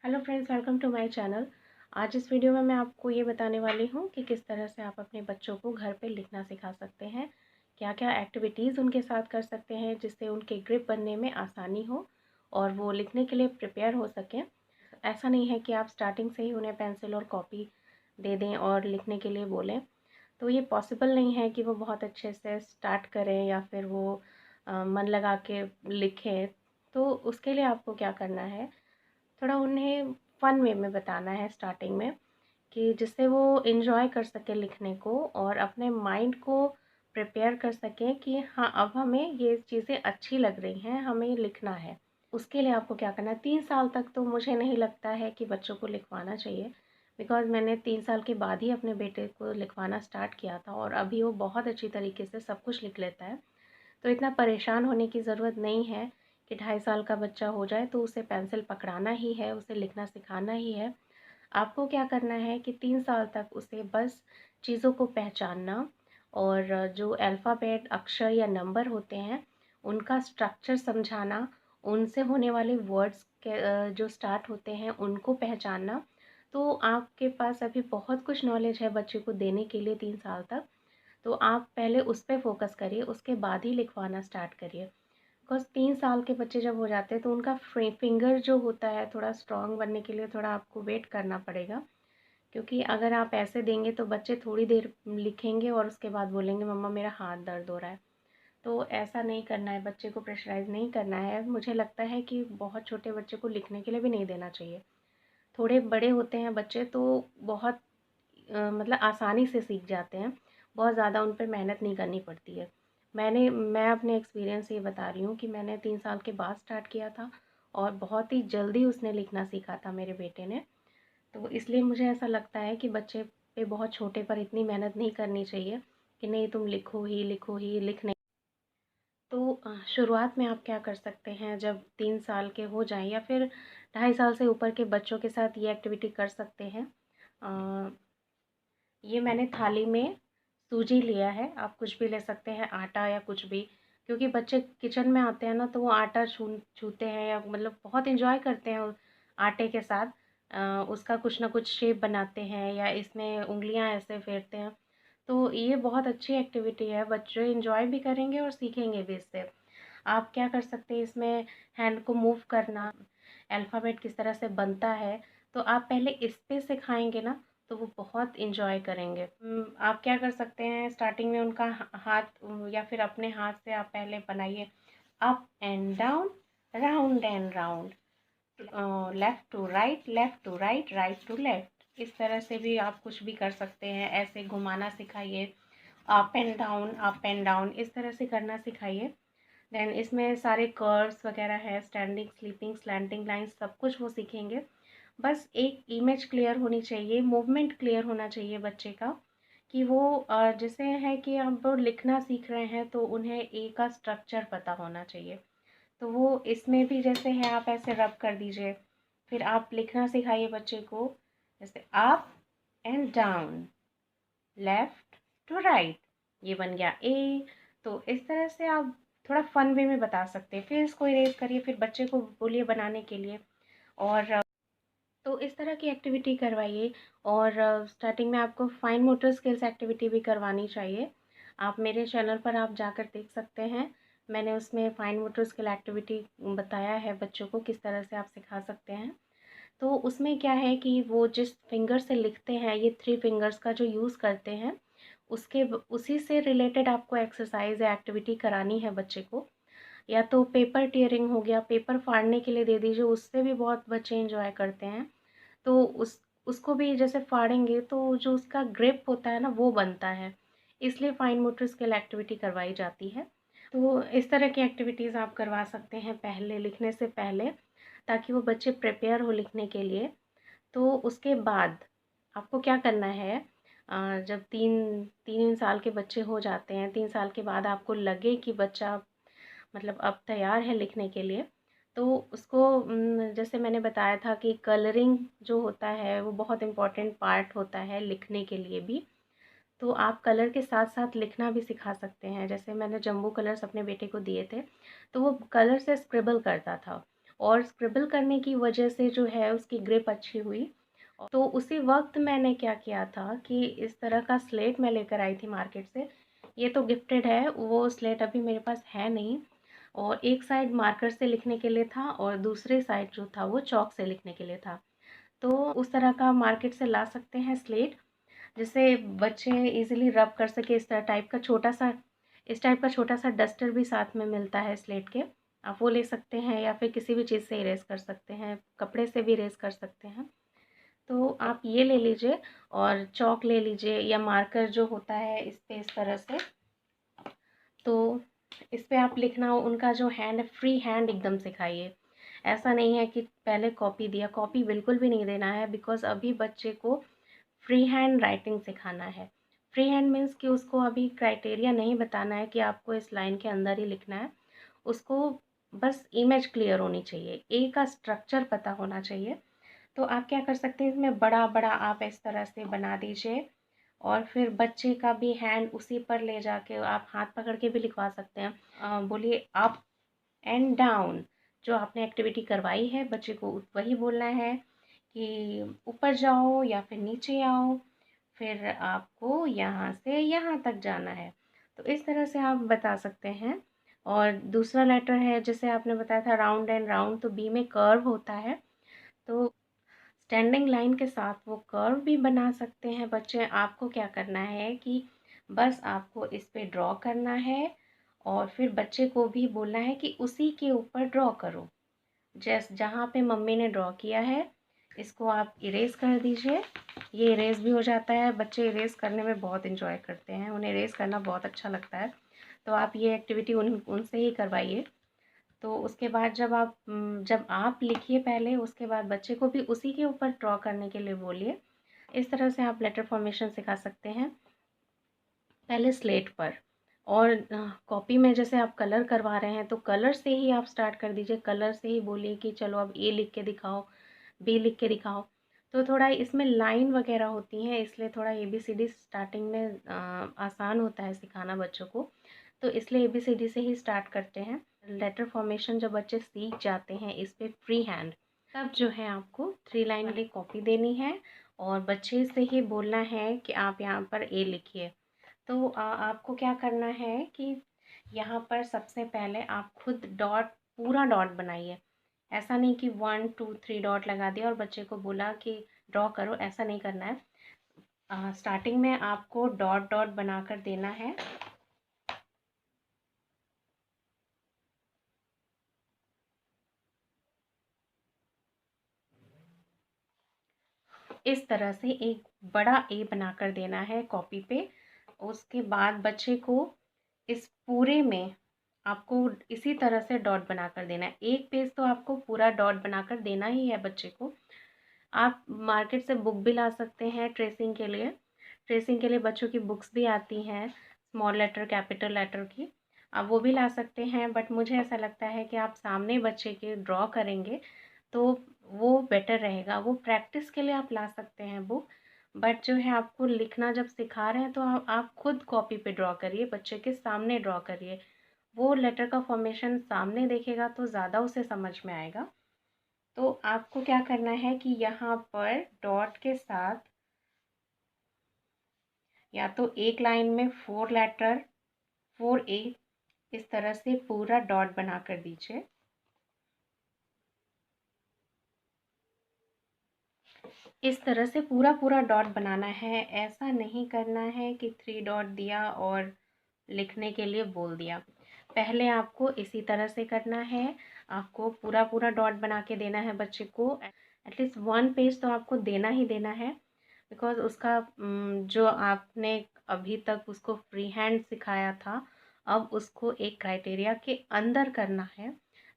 Hello friends, welcome to my channel. आज इस video में मैं आपको ये बताने वाली हूँ कि किस तरह से आप अपने बच्चों को घर पे लिखना सिखा सकते हैं। क्या क्या एक्टिविटीज़ उनके साथ कर सकते हैं जिससे उनके ग्रिप बनने में आसानी हो और वो लिखने के लिए प्रिपेयर हो सकें। ऐसा नहीं है कि आप स्टार्टिंग से ही उन्हें पेंसिल और कॉपी दे दें और लिखने के लिए बोलें। तो ये पॉसिबल नहीं है कि वो बहुत अच्छे से स्टार्ट करें या फिर वो मन लगा के लिखें। तो उसके लिए आपको क्या करना है, थोड़ा उन्हें फ़न वे में बताना है स्टार्टिंग में, कि जिससे वो एन्जॉय कर सकें लिखने को और अपने माइंड को प्रिपेयर कर सकें कि हाँ, अब हमें ये चीज़ें अच्छी लग रही हैं, हमें लिखना है। उसके लिए आपको क्या करना है, 3 साल तक तो मुझे नहीं लगता है कि बच्चों को लिखवाना चाहिए, बिकॉज़ मैंने 3 साल के बाद ही अपने बेटे को लिखवाना स्टार्ट किया था और अभी वो बहुत अच्छी तरीके से सब कुछ लिख लेता है। तो इतना परेशान होने की ज़रूरत नहीं है कि 2.5 साल का बच्चा हो जाए तो उसे पेंसिल पकड़ाना ही है, उसे लिखना सिखाना ही है। आपको क्या करना है कि 3 साल तक उसे बस चीज़ों को पहचानना और जो अल्फ़ाबेट, अक्षर या नंबर होते हैं, उनका स्ट्रक्चर समझाना, उनसे होने वाले वर्ड्स के जो स्टार्ट होते हैं, उनको पहचानना। तो आपके पास अभी बहुत कुछ नॉलेज है बच्चे को देने के लिए 3 साल तक। तो आप पहले उस पे फ़ोकस करिए, उसके बाद ही लिखवाना स्टार्ट करिए। बिकॉज़ 3 साल के बच्चे जब हो जाते हैं तो उनका फिंगर जो होता है थोड़ा स्ट्रॉन्ग बनने के लिए थोड़ा आपको वेट करना पड़ेगा। क्योंकि अगर आप ऐसे देंगे तो बच्चे थोड़ी देर लिखेंगे और उसके बाद बोलेंगे मम्मा मेरा हाथ दर्द हो रहा है। तो ऐसा नहीं करना है, बच्चे को प्रेशराइज़ नहीं करना है। मुझे लगता है कि बहुत छोटे बच्चे को लिखने के लिए भी नहीं देना चाहिए। थोड़े बड़े होते हैं बच्चे तो बहुत मतलब आसानी से सीख जाते हैं, बहुत ज़्यादा उन पे मेहनत नहीं करनी पड़ती है। मैं अपने एक्सपीरियंस से ये बता रही हूँ कि मैंने 3 साल के बाद स्टार्ट किया था और बहुत ही जल्दी उसने लिखना सीखा था मेरे बेटे ने। तो इसलिए मुझे ऐसा लगता है कि बच्चे पे बहुत छोटे पर इतनी मेहनत नहीं करनी चाहिए कि नहीं तुम लिखो ही, लिख नहीं। तो शुरुआत में आप क्या कर सकते हैं, जब 3 साल के हो जाएँ या फिर 2.5 साल से ऊपर के बच्चों के साथ ये एक्टिविटी कर सकते हैं। अ, ये मैंने थाली में सूजी लिया है, आप कुछ भी ले सकते हैं, आटा या कुछ भी, क्योंकि बच्चे किचन में आते हैं ना तो वो आटा छूते हैं या मतलब बहुत एंजॉय करते हैं आटे के साथ। उसका कुछ ना कुछ शेप बनाते हैं या इसमें उंगलियां ऐसे फेरते हैं। तो ये बहुत अच्छी एक्टिविटी है, बच्चे एंजॉय भी करेंगे और सीखेंगे भी इससे। आप क्या कर सकते हैं इसमें, हैंड को मूव करना, अल्फ़ाबेट किस तरह से बनता है, तो आप पहले इस पे सिखाएँगे ना, तो वो बहुत एन्जॉय करेंगे। आप क्या कर सकते हैं, स्टार्टिंग में उनका हाथ या फिर अपने हाथ से आप पहले बनाइए up and down, round and round, left to right, right to left. इस तरह से भी आप कुछ भी कर सकते हैं, ऐसे घुमाना सिखाइए, अप एंड डाउन, इस तरह से करना सिखाइए। देन इसमें सारे कर्व्स वगैरह है, स्टैंडिंग, स्लीपिंग, स्लैंटिंग लाइन्स, सब कुछ वो सीखेंगे। बस एक इमेज क्लियर होनी चाहिए, मूवमेंट क्लियर होना चाहिए बच्चे का, कि वो जैसे है कि अब वो लिखना सीख रहे हैं तो उन्हें ए का स्ट्रक्चर पता होना चाहिए। तो वो इसमें भी जैसे है, आप ऐसे रब कर दीजिए, फिर आप लिखना सिखाइए बच्चे को, जैसे up and down, left to right, ये बन गया ए। तो इस तरह से आप थोड़ा फन वे में बता सकते हैं। फिर इसको इरेज करिए, फिर बच्चे को बोलिए बनाने के लिए। और तो इस तरह की एक्टिविटी करवाइए। और स्टार्टिंग में आपको फाइन मोटर स्किल्स एक्टिविटी भी करवानी चाहिए। आप मेरे चैनल पर आप जाकर देख सकते हैं, मैंने उसमें फाइन मोटर स्किल एक्टिविटी बताया है बच्चों को किस तरह से आप सिखा सकते हैं। तो उसमें क्या है कि वो जिस फिंगर से लिखते हैं, ये 3 फिंगर्स का जो यूज़ करते हैं, उसी से रिलेटेड आपको एक्सरसाइज या एक्टिविटी करानी है बच्चे को। या तो पेपर टीयरिंग हो गया, पेपर फाड़ने के लिए दे दीजिए, उससे भी बहुत बच्चे एंजॉय करते हैं। तो उसको भी जैसे फाड़ेंगे तो जो उसका ग्रिप होता है ना, वो बनता है, इसलिए फाइन मोटर स्किल एक्टिविटी करवाई जाती है। तो इस तरह की एक्टिविटीज़ आप करवा सकते हैं पहले, लिखने से पहले, ताकि वो बच्चे प्रिपेयर हो लिखने के लिए। तो उसके बाद आपको क्या करना है, जब 3 साल के बच्चे हो जाते हैं, 3 साल के बाद आपको लगे कि बच्चा मतलब अब तैयार है लिखने के लिए, तो उसको जैसे मैंने बताया था कि कलरिंग जो होता है वो बहुत इम्पोर्टेंट पार्ट होता है लिखने के लिए भी। तो आप कलर के साथ साथ लिखना भी सिखा सकते हैं। जैसे मैंने जम्बो कलर्स अपने बेटे को दिए थे, तो वो कलर से स्क्रिबल करता था और स्क्रिबल करने की वजह से जो है उसकी ग्रिप अच्छी हुई। तो उसी वक्त मैंने क्या किया था कि इस तरह का स्लेट मैं लेकर आई थी मार्केट से। ये तो गिफ्टेड है, वो स्लेट अभी मेरे पास है नहीं। और एक साइड मार्कर से लिखने के लिए था और दूसरे साइड जो था वो चॉक से लिखने के लिए था। तो उस तरह का मार्केट से ला सकते हैं स्लेट, जिससे बच्चे इजीली रब कर सके। इस टाइप का छोटा सा डस्टर भी साथ में मिलता है स्लेट के, आप वो ले सकते हैं, या फिर किसी भी चीज़ से इरेज कर सकते हैं, कपड़े से भी इरेज कर सकते हैं। तो आप ये ले लीजिए और चॉक ले लीजिए या मार्कर जो होता है इस पे इस तरह से। तो इस पे आप लिखना, उनका जो हैंड है फ्री हैंड एकदम सिखाइए। ऐसा नहीं है कि पहले कॉपी दिया, कॉपी बिल्कुल भी नहीं देना है, बिकॉज़ अभी बच्चे को फ्री हैंड राइटिंग सिखाना है। फ्री हैंड मीन्स कि उसको अभी क्राइटेरिया नहीं बताना है कि आपको इस लाइन के अंदर ही लिखना है। उसको बस इमेज क्लियर होनी चाहिए, ए का स्ट्रक्चर पता होना चाहिए। तो आप क्या कर सकते हैं, इसमें बड़ा बड़ा आप इस तरह से बना दीजिए और फिर बच्चे का भी हैंड उसी पर ले जाके आप हाथ पकड़ के भी लिखवा सकते हैं। बोलिए अप एंड डाउन, जो आपने एक्टिविटी करवाई है बच्चे को वही बोलना है कि ऊपर जाओ या फिर नीचे आओ, फिर आपको यहाँ से यहाँ तक जाना है। तो इस तरह से आप बता सकते हैं। और दूसरा लेटर है, जैसे आपने बताया था राउंड एंड राउंड, तो बी में कर्व होता है। तो स्टैंडिंग लाइन के साथ वो कर्व भी बना सकते हैं बच्चे। आपको क्या करना है कि बस आपको इस पे ड्रॉ करना है और फिर बच्चे को भी बोलना है कि उसी के ऊपर ड्रॉ करो। जहाँ पे मम्मी ने ड्रॉ किया है इसको आप इरेज कर दीजिए। ये इरेज भी हो जाता है। बच्चे इरेज करने में बहुत इंजॉय करते हैं, उन्हें इरेज करना बहुत अच्छा लगता है। तो आप ये एक्टिविटी उनसे ही करवाइए। तो उसके बाद जब आप लिखिए पहले, उसके बाद बच्चे को भी उसी के ऊपर ड्रॉ करने के लिए बोलिए। इस तरह से आप लेटर फॉर्मेशन सिखा सकते हैं पहले स्लेट पर। और कॉपी में जैसे आप कलर करवा रहे हैं तो कलर से ही आप स्टार्ट कर दीजिए। कलर से ही बोलिए कि चलो अब ए लिख के दिखाओ, बी लिख के दिखाओ। तो थोड़ा इसमें लाइन वगैरह होती हैं, इसलिए थोड़ा ABCD स्टार्टिंग में आसान होता है सिखाना बच्चों को। तो इसलिए ABCD से ही स्टार्ट करते हैं। लेटर फॉर्मेशन जब बच्चे सीख जाते हैं इस पे फ्री हैंड, तब जो है आपको 3 लाइन वाली कॉपी देनी है और बच्चे से ही बोलना है कि आप यहाँ पर ए लिखिए। तो आपको क्या करना है कि यहाँ पर सबसे पहले आप खुद डॉट, पूरा डॉट बनाइए। ऐसा नहीं कि 1 2 3 डॉट लगा दिया और बच्चे को बोला कि ड्रॉ करो, ऐसा नहीं करना है। स्टार्टिंग में आपको डॉट डॉट बनाकर देना है। इस तरह से एक बड़ा ए बनाकर देना है कॉपी पे। उसके बाद बच्चे को इस पूरे में आपको इसी तरह से डॉट बनाकर देना है। एक पेज तो आपको पूरा डॉट बनाकर देना ही है बच्चे को। आप मार्केट से बुक भी ला सकते हैं ट्रेसिंग के लिए। ट्रेसिंग के लिए बच्चों की बुक्स भी आती हैं, स्मॉल लेटर कैपिटल लेटर की। आप वो भी ला सकते हैं, बट मुझे ऐसा लगता है कि आप सामने बच्चे के ड्रॉ करेंगे तो वो बेटर रहेगा। वो प्रैक्टिस के लिए आप ला सकते हैं बुक, बट जो है आपको लिखना जब सिखा रहे हैं तो आप खुद कॉपी पे ड्रॉ करिए, बच्चे के सामने ड्रॉ करिए। वो लेटर का फॉर्मेशन सामने देखेगा तो ज़्यादा उसे समझ में आएगा। तो आपको क्या करना है कि यहाँ पर डॉट के साथ या तो एक लाइन में 4 लेटर 4A इस तरह से पूरा डॉट बना कर दीजिए। इस तरह से पूरा पूरा डॉट बनाना है। ऐसा नहीं करना है कि 3 डॉट दिया और लिखने के लिए बोल दिया। पहले आपको इसी तरह से करना है। आपको पूरा पूरा डॉट बना के देना है बच्चे को। एटलीस्ट 1 पेज तो आपको देना ही देना है, बिकॉज़ उसका जो आपने अभी तक उसको फ्री हैंड सिखाया था, अब उसको एक क्राइटेरिया के अंदर करना है।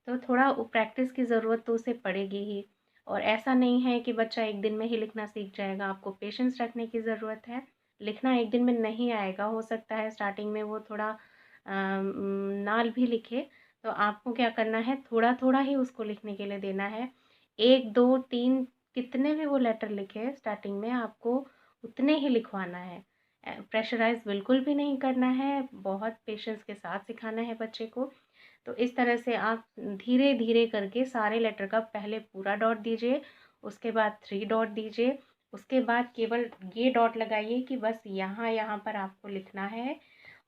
तो थोड़ा प्रैक्टिस की ज़रूरत तो उसे पड़ेगी ही। और ऐसा नहीं है कि बच्चा एक दिन में ही लिखना सीख जाएगा। आपको पेशेंस रखने की ज़रूरत है। लिखना एक दिन में नहीं आएगा। हो सकता है स्टार्टिंग में वो थोड़ा ना भी लिखे, तो आपको क्या करना है, थोड़ा थोड़ा ही उसको लिखने के लिए देना है। 1 2 3 कितने भी वो लेटर लिखे स्टार्टिंग में, आपको उतने ही लिखवाना है। प्रेशराइज़ बिल्कुल भी नहीं करना है। बहुत पेशेंस के साथ सिखाना है बच्चे को। तो इस तरह से आप धीरे धीरे करके सारे लेटर का पहले पूरा डॉट दीजिए, उसके बाद 3 डॉट दीजिए, उसके बाद केवल ये डॉट लगाइए कि बस यहाँ यहाँ पर आपको लिखना है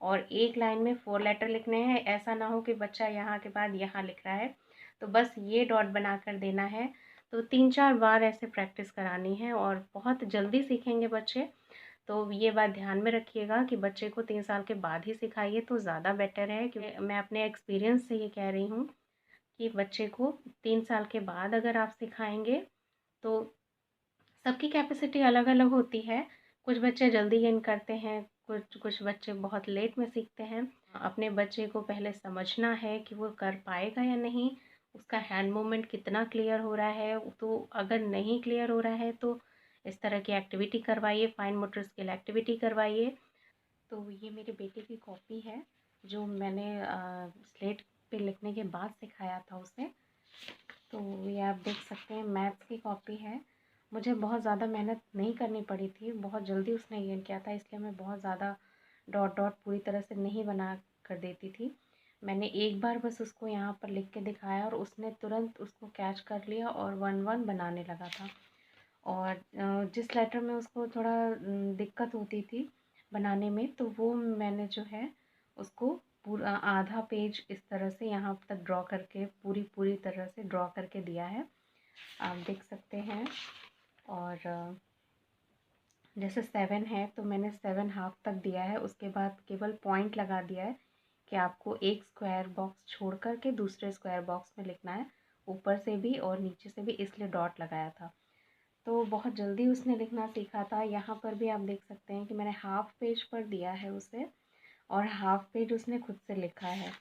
और एक लाइन में 4 लेटर लिखने हैं। ऐसा ना हो कि बच्चा यहाँ के बाद यहाँ लिख रहा है, तो बस ये डॉट बना कर देना है। तो 3-4 बार ऐसे प्रैक्टिस करानी है और बहुत जल्दी सीखेंगे बच्चे। तो ये बात ध्यान में रखिएगा कि बच्चे को 3 साल के बाद ही सिखाइए तो ज़्यादा बेटर है, क्योंकि मैं अपने एक्सपीरियंस से ये कह रही हूँ कि बच्चे को 3 साल के बाद अगर आप सिखाएंगे तो सबकी कैपेसिटी अलग अलग होती है। कुछ बच्चे जल्दी गेन करते हैं, कुछ कुछ बच्चे बहुत लेट में सीखते हैं। अपने बच्चे को पहले समझना है कि वो कर पाएगा या नहीं, उसका हैंड मूवमेंट कितना क्लियर हो रहा है। तो अगर नहीं क्लियर हो रहा है तो इस तरह की एक्टिविटी करवाइए, फाइन मोटर स्किल एक्टिविटी करवाइए। तो ये मेरे बेटे की कॉपी है जो मैंने स्लेट पे लिखने के बाद सिखाया था उसे। तो ये आप देख सकते हैं मैथ्स की कॉपी है। मुझे बहुत ज़्यादा मेहनत नहीं करनी पड़ी थी, बहुत जल्दी उसने गेन किया था, इसलिए मैं बहुत ज़्यादा डॉट डॉट पूरी तरह से नहीं बना कर देती थी। मैंने एक बार बस उसको यहाँ पर लिख के दिखाया और उसने तुरंत उसको कैच कर लिया और 1-1 बनाने लगा था। और जिस लेटर में उसको थोड़ा दिक्कत होती थी बनाने में, तो वो मैंने जो है उसको पूरा आधा पेज इस तरह से यहाँ तक ड्रॉ करके पूरी तरह से ड्रॉ करके दिया है, आप देख सकते हैं। और जैसे 7 है तो मैंने 7 हाफ तक दिया है, उसके बाद केवल पॉइंट लगा दिया है कि आपको एक स्क्वायर बॉक्स छोड़ कर के दूसरे स्क्वायर बॉक्स में लिखना है, ऊपर से भी और नीचे से भी, इसलिए डॉट लगाया था। तो बहुत जल्दी उसने लिखना सीखा था। यहाँ पर भी आप देख सकते हैं कि मैंने हाफ पेज पर दिया है उसे और हाफ पेज उसने खुद से लिखा है।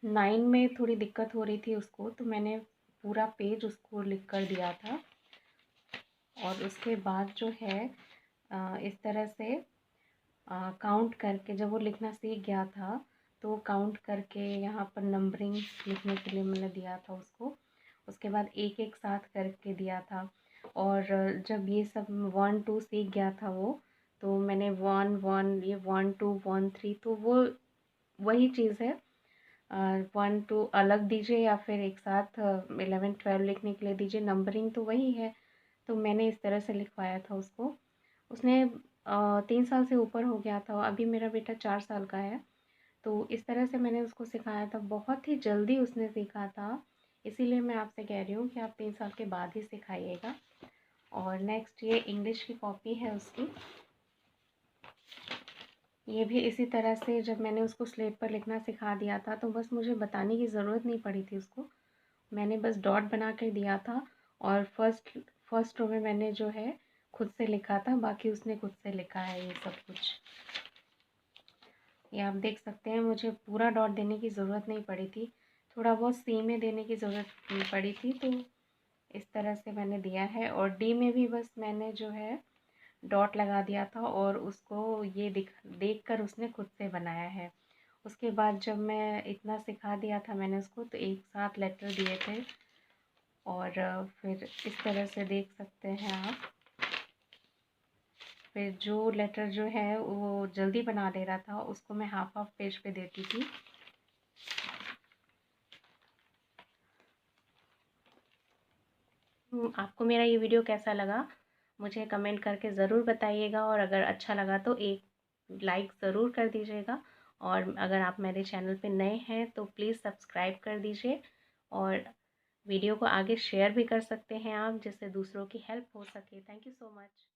9 में थोड़ी दिक्कत हो रही थी उसको, तो मैंने पूरा पेज उसको लिख कर दिया था। और उसके बाद जो है इस तरह से काउंट करके जब वो लिखना सीख गया था तो काउंट करके यहाँ पर नंबरिंग लिखने के लिए मैंने दिया था उसको। उसके बाद एक एक साथ करके दिया था। और जब ये सब 1-2 सीख गया था वो, तो मैंने 1-1 ये 1-2-1-3, तो वो वही चीज़ है। 1-2 अलग दीजिए या फिर एक साथ 11-12 लिखने के लिए दीजिए, नंबरिंग तो वही है। तो मैंने इस तरह से लिखवाया था उसको। उसने 3 साल से ऊपर हो गया था, अभी मेरा बेटा 4 साल का है। तो इस तरह से मैंने उसको सिखाया था, बहुत ही जल्दी उसने सीखा था। इसीलिए मैं आपसे कह रही हूँ कि आप 3 साल के बाद ही सिखाइएगा। और नेक्स्ट ये इंग्लिश की कॉपी है उसकी। ये भी इसी तरह से जब मैंने उसको स्लेट पर लिखना सिखा दिया था तो बस मुझे बताने की ज़रूरत नहीं पड़ी थी उसको। मैंने बस डॉट बना कर दिया था और फर्स्ट रो में मैंने जो है खुद से लिखा था, बाकी उसने खुद से लिखा है ये सब कुछ। ये आप देख सकते हैं मुझे पूरा डॉट देने की ज़रूरत नहीं पड़ी थी, थोड़ा बहुत सी में देने की ज़रूरत पड़ी थी, तो इस तरह से मैंने दिया है। और डी में भी बस मैंने जो है डॉट लगा दिया था और उसको ये देख कर उसने खुद से बनाया है। उसके बाद जब मैं इतना सिखा दिया था मैंने उसको, तो एक साथ लेटर दिए थे और फिर इस तरह से देख सकते हैं आप। फिर जो लेटर जो है वो जल्दी बना दे रहा था उसको मैं हाफ हाफ पेज पे देती थी। आपको मेरा ये वीडियो कैसा लगा मुझे कमेंट करके ज़रूर बताइएगा, और अगर अच्छा लगा तो एक लाइक ज़रूर कर दीजिएगा। और अगर आप मेरे चैनल पे नए हैं तो प्लीज़ सब्सक्राइब कर दीजिए, और वीडियो को आगे शेयर भी कर सकते हैं आप, जिससे दूसरों की हेल्प हो सके। Thank you so much.